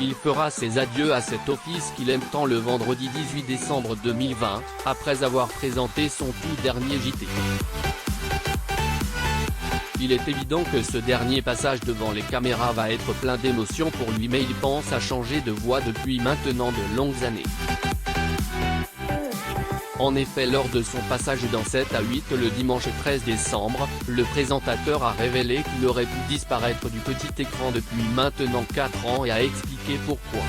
Il fera ses adieux à cet office qu'il aime tant le vendredi 18 décembre 2020, après avoir présenté son tout dernier JT. Il est évident que ce dernier passage devant les caméras va être plein d'émotions pour lui, mais il pense à changer de voix depuis maintenant de longues années. En effet, lors de son passage dans 7 à 8 le dimanche 13 décembre, le présentateur a révélé qu'il aurait pu disparaître du petit écran depuis maintenant 4 ans et a expliqué pourquoi.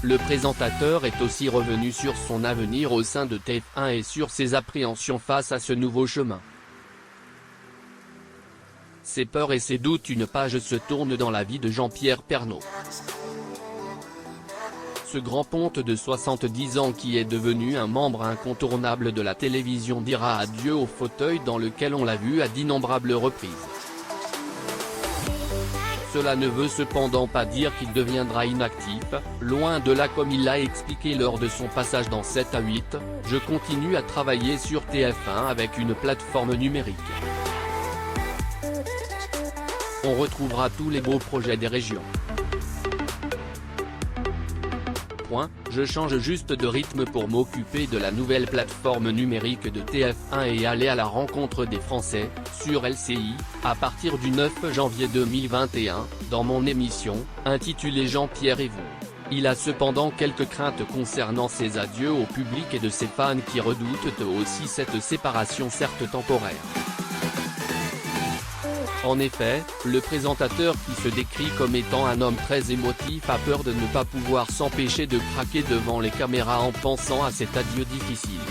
Le présentateur est aussi revenu sur son avenir au sein de TF1 et sur ses appréhensions face à ce nouveau chemin. Ses peurs et ses doutes. Une page se tourne dans la vie de Jean-Pierre Pernaut. Ce grand ponte de 70 ans qui est devenu un membre incontournable de la télévision dira adieu au fauteuil dans lequel on l'a vu à d'innombrables reprises. Cela ne veut cependant pas dire qu'il deviendra inactif, loin de là, comme il l'a expliqué lors de son passage dans 7 à 8, je continue à travailler sur TF1 avec une plateforme numérique. On retrouvera tous les beaux projets des régions. Je change juste de rythme pour m'occuper de la nouvelle plateforme numérique de TF1 et aller à la rencontre des Français, sur LCI, à partir du 9 janvier 2021, dans mon émission, intitulée Jean-Pierre et vous. Il a cependant quelques craintes concernant ses adieux au public et de ses fans qui redoutent aussi cette séparation certes temporaire. En effet, le présentateur qui se décrit comme étant un homme très émotif a peur de ne pas pouvoir s'empêcher de craquer devant les caméras en pensant à cet adieu difficile.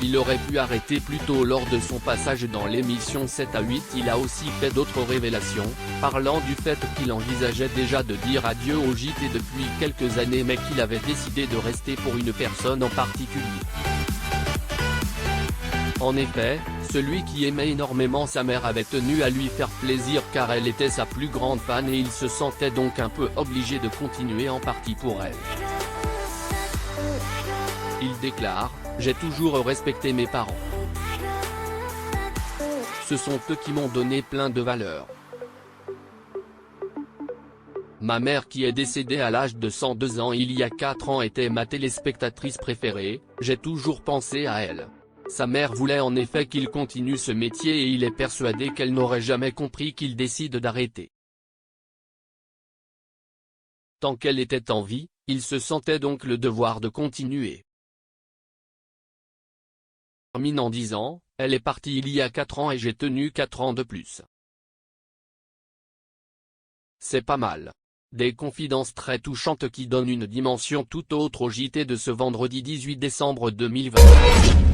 Il aurait pu arrêter plus tôt lors de son passage dans l'émission 7 à 8. Il a aussi fait d'autres révélations, parlant du fait qu'il envisageait déjà de dire adieu au JT depuis quelques années mais qu'il avait décidé de rester pour une personne en particulier. En effet, celui qui aimait énormément sa mère avait tenu à lui faire plaisir car elle était sa plus grande fan et il se sentait donc un peu obligé de continuer en partie pour elle. Il déclare : « J'ai toujours respecté mes parents. Ce sont eux qui m'ont donné plein de valeurs. Ma mère qui est décédée à l'âge de 102 ans il y a 4 ans était ma téléspectatrice préférée, j'ai toujours pensé à elle. Sa mère voulait en effet qu'il continue ce métier et il est persuadé qu'elle n'aurait jamais compris qu'il décide d'arrêter. Tant qu'elle était en vie, il se sentait donc le devoir de continuer. » Termine en disant : « Elle est partie il y a 4 ans et j'ai tenu 4 ans de plus. C'est pas mal. » Des confidences très touchantes qui donnent une dimension tout autre au JT de ce vendredi 18 décembre 2020.